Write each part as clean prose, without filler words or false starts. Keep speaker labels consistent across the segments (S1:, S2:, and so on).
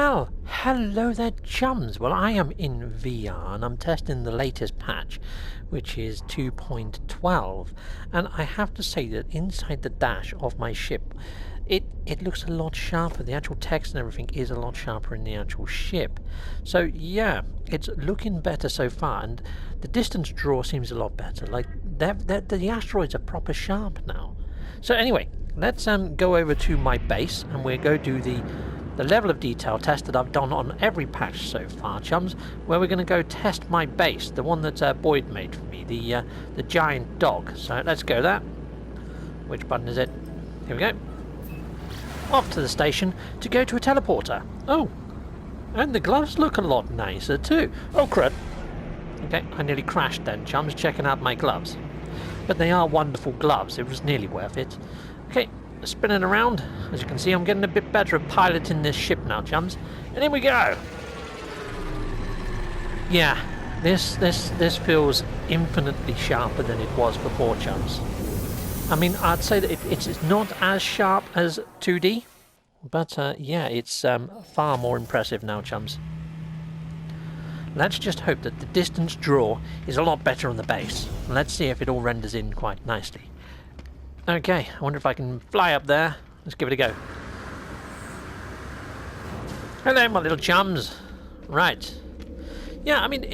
S1: Well, hello there, chums. Well, I am in VR and I'm testing the latest patch, which is 2.12, and I have to say that inside the dash of my ship, it looks a lot sharper. The actual text and everything is a lot sharper in the actual ship. So yeah, it's looking better so far, and the distance draw seems a lot better. Like the asteroids are proper sharp now. So anyway, let's go over to my base and we'll go do the level of detail test that I've done on every patch so far, chums, where we're going to go test my base, the one that Boyd made for me, the giant dog. So let's go there. Which button is it? Here we go. Off to the station to go to a teleporter. Oh, and the gloves look a lot nicer too. Oh crud. Okay, I nearly crashed then, chums, checking out my gloves. But they are wonderful gloves, it was nearly worth it. Okay, spinning around. As you can see, I'm getting a bit better at piloting this ship now, chums. And here we go. Yeah, this feels infinitely sharper than it was before, chums. I mean, I'd say that it's not as sharp as 2D, but yeah, it's far more impressive now, chums. Let's just hope that the distance draw is a lot better on the base. Let's see if it all renders in quite nicely. Okay, I wonder if I can fly up there. Let's give it a go. Hello, my little chums. Right. Yeah, I mean,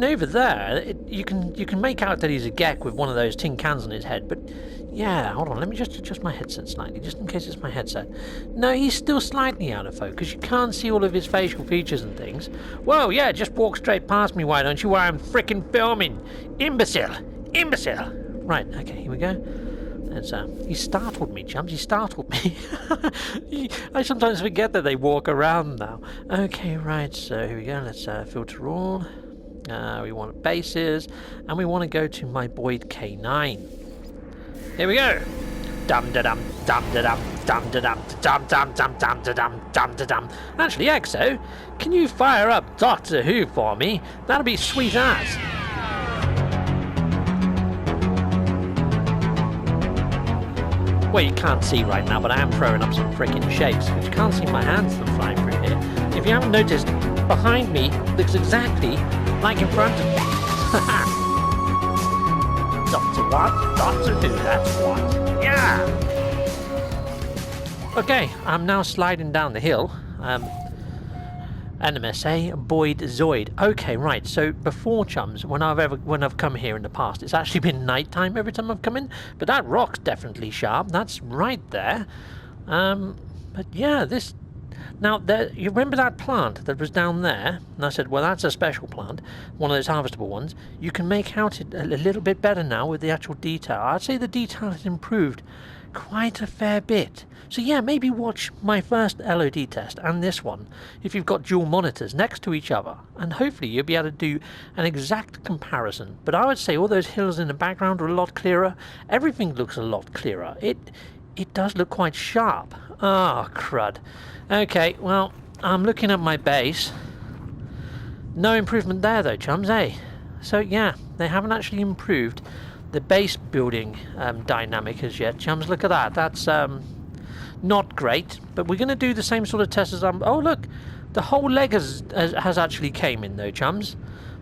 S1: over there, you can make out that he's a Gek with one of those tin cans on his head, but yeah, hold on, let me just adjust my headset slightly, just in case it's my headset. No, he's still slightly out of focus. You can't see all of his facial features and things. Whoa, yeah, just walk straight past me, why don't you, while I'm frickin' filming? Imbecile! Imbecile! Right, okay, here we go. He startled me, chums. He startled me. I sometimes forget that they walk around now. Okay, right, so here we go. Let's filter all. We want bases, and we want to go to my Boyd K9. Here we go. Dum da dum, dum da dum, dum da dum, dum dum dum dum da dum, dum da dum. Actually, Exo, can you fire up Doctor Who for me? That'll be sweet as. Well, you can't see right now, but I am throwing up some freaking shapes, because you can't see my hands that are flying through here. If you haven't noticed, behind me looks exactly like in front of me. Doctor what? Doctor Who, that's what. Yeah! Okay, I'm now sliding down the hill. NMSA, Boyd Zoid. Okay, right, so before, chums, when I've come here in the past, it's actually been nighttime every time I've come in, but that rock's definitely sharp. That's right there. But yeah, this... Now, you remember that plant that was down there? And I said, well, that's a special plant, one of those harvestable ones. You can make out it a little bit better now with the actual detail. I'd say the detail has improved quite a fair bit. So yeah, maybe watch my first LOD test and this one, if you've got dual monitors next to each other, and hopefully you'll be able to do an exact comparison. But I would say all those hills in the background are a lot clearer. Everything looks a lot clearer. It does look quite sharp. Ah, oh, crud. Okay, well, I'm looking at my base. No improvement there though, chums, eh? So yeah, they haven't actually improved the base building dynamic as yet, chums. Look at that. That's not great, but we're going to do the same sort of test as oh look, the whole leg has actually came in though, chums.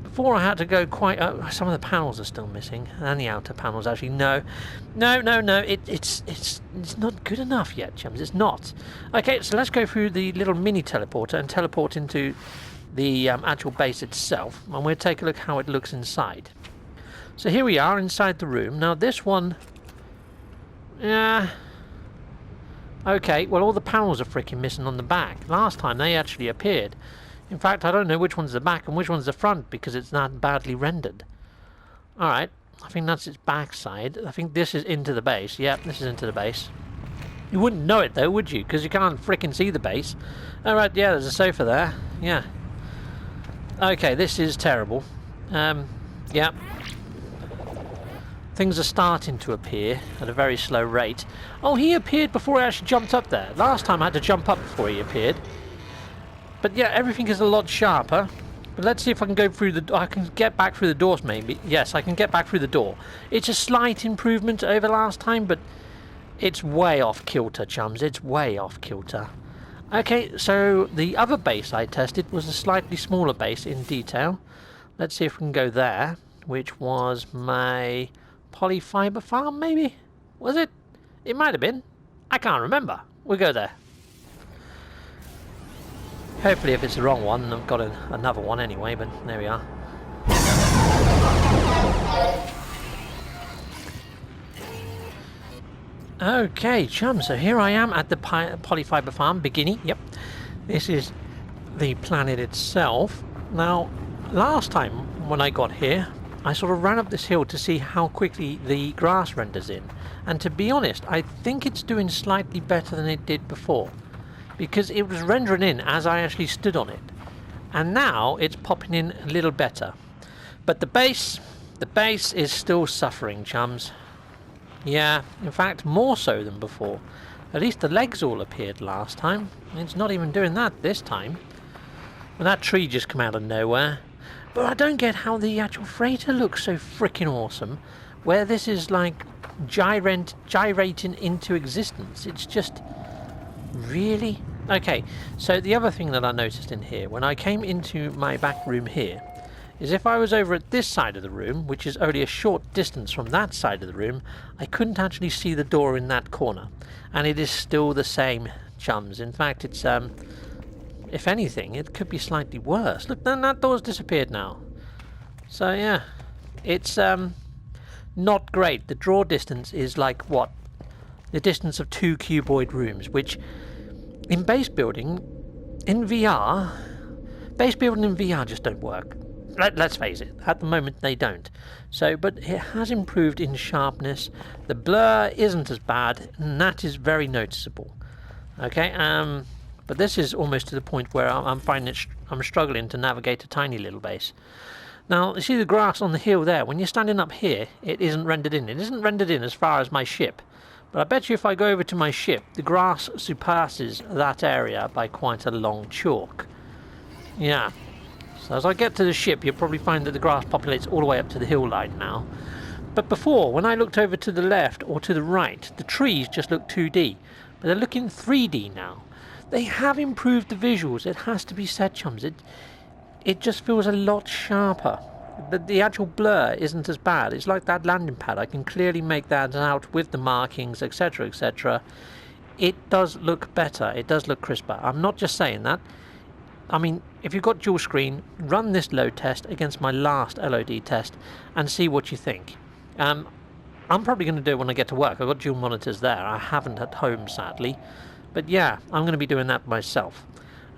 S1: Before I had to go quite some of the panels are still missing, and the outer panels actually no, it's not good enough yet, chums. It's not. Okay, so let's go through the little mini teleporter and teleport into the actual base itself, and we'll take a look how it looks inside. So here we are inside the room. Now this one, yeah. Okay, well all the panels are freaking missing on the back. Last time they actually appeared. In fact, I don't know which one's the back and which one's the front because it's not badly rendered. Alright, I think that's its back side. I think this is into the base. Yep, this is into the base. You wouldn't know it though, would you? Because you can't freaking see the base. Alright, yeah, there's a sofa there. Yeah. Okay, this is terrible. Yeah. Things are starting to appear at a very slow rate. Oh, he appeared before I actually jumped up there. Last time I had to jump up before he appeared. But yeah, everything is a lot sharper. But let's see if I can go through the... I can get back through the doors maybe. Yes, I can get back through the door. It's a slight improvement over last time, but it's way off kilter, chums. It's way off kilter. Okay, so the other base I tested was a slightly smaller base in detail. Let's see if we can go there, which was my polyfiber farm, maybe? Was it? It might have been. I can't remember. We'll go there. Hopefully if it's the wrong one, I've got another one anyway, but there we are. Okay, chum, so here I am at the polyfiber farm, beginning. Yep, this is the planet itself. Now, last time when I got here, I sort of ran up this hill to see how quickly the grass renders in. And to be honest, I think it's doing slightly better than it did before, because it was rendering in as I actually stood on it. And now it's popping in a little better. But the base is still suffering, chums. Yeah, in fact, more so than before. At least the legs all appeared last time. It's not even doing that this time. Well, that tree just came out of nowhere. But I don't get how the actual freighter looks so freaking awesome, where this is like gyrating into existence. It's just... really? Okay, so the other thing that I noticed in here, when I came into my back room here, is if I was over at this side of the room, which is only a short distance from that side of the room, I couldn't actually see the door in that corner. And it is still the same, chums. In fact, it's, if anything, it could be slightly worse. Look, that door's disappeared now. So, yeah, it's, not great. The draw distance is like, what? The distance of 2 cuboid rooms, which, in base building, in VR, just don't work. Let's face it, at the moment they don't. So, but it has improved in sharpness. The blur isn't as bad, and that is very noticeable. Okay, but this is almost to the point where I'm finding I'm struggling to navigate a tiny little base. Now, you see the grass on the hill there? When you're standing up here, it isn't rendered in. It isn't rendered in as far as my ship. But I bet you if I go over to my ship, the grass surpasses that area by quite a long chalk. Yeah. So as I get to the ship, you'll probably find that the grass populates all the way up to the hill line now. But before, when I looked over to the left or to the right, the trees just looked 2D. But they're looking 3D now. They have improved the visuals, it has to be said, chums. It just feels a lot sharper. The actual blur isn't as bad. It's like that landing pad. I can clearly make that out with the markings, etc., etc. It does look better. It does look crisper. I'm not just saying that. I mean, if you've got dual screen, run this load test against my last LOD test and see what you think. I'm probably going to do it when I get to work. I've got dual monitors there. I haven't at home, sadly. But yeah, I'm going to be doing that myself.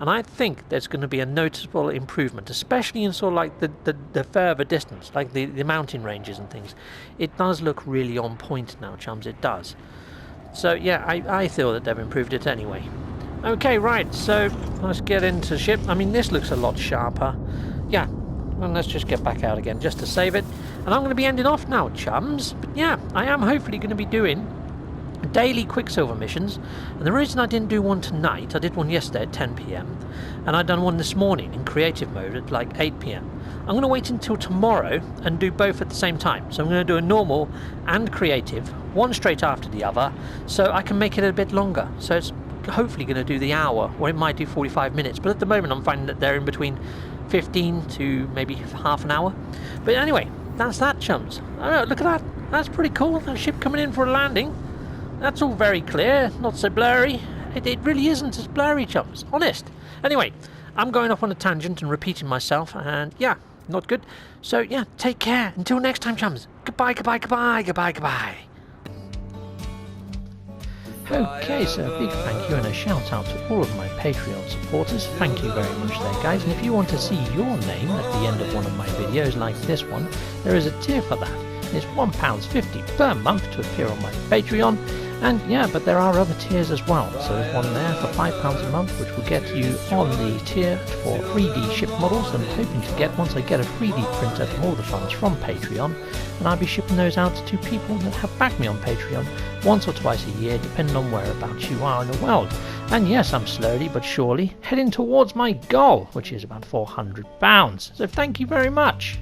S1: And I think there's going to be a noticeable improvement, especially in sort of like the further distance, like the mountain ranges and things. It does look really on point now, chums, it does. So yeah, I feel that they've improved it anyway. Okay, right, so let's get into ship. I mean, this looks a lot sharper. Yeah, well, let's just get back out again just to save it. And I'm going to be ending off now, chums. But yeah, I am hopefully going to be doing daily Quicksilver missions. And the reason I didn't do one tonight, I did one yesterday at 10 PM. And I'd done one this morning in creative mode at like 8 PM. I'm going to wait until tomorrow and do both at the same time. So I'm going to do a normal and creative, one straight after the other, so I can make it a bit longer. So it's hopefully going to do the hour, or it might do 45 minutes, but at the moment I'm finding that they're in between 15 to maybe half an hour. But anyway, that's that, chums. Oh, look at that, that's pretty cool. That ship coming in for a landing, that's all very clear, not so blurry. It really isn't as blurry, chums, honest. Anyway, I'm going off on a tangent and repeating myself, and yeah, not good. So yeah, take care until next time, chums. Goodbye, goodbye, goodbye, goodbye, goodbye. Okay, so a big thank you and a shout out to all of my Patreon supporters. Thank you very much there, guys. And if you want to see your name at the end of one of my videos like this one, there is a tier for that. It's £1.50 per month to appear on my Patreon. And yeah, but there are other tiers as well. So there's one there for £5 a month, which will get you on the tier for 3D ship models. I'm hoping to get, once I get a 3D printer from all the funds from Patreon, and I'll be shipping those out to people that have backed me on Patreon once or twice a year, depending on whereabouts you are in the world. And yes, I'm slowly but surely heading towards my goal, which is about £400. So thank you very much.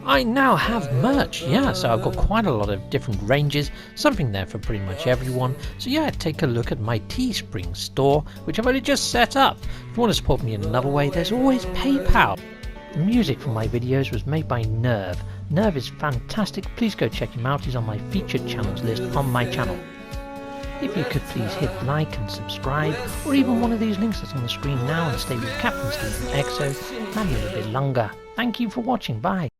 S1: I now have merch, yeah, so I've got quite a lot of different ranges, something there for pretty much everyone. So yeah, take a look at my Teespring store, which I've only just set up. If you want to support me in another way, there's always PayPal. The music for my videos was made by Nerve. Nerve is fantastic, please go check him out, he's on my featured channels list on my channel. If you could please hit like and subscribe, or even one of these links that's on the screen now, and stay with Captain Steve and EXO, maybe a little bit longer. Thank you for watching, bye.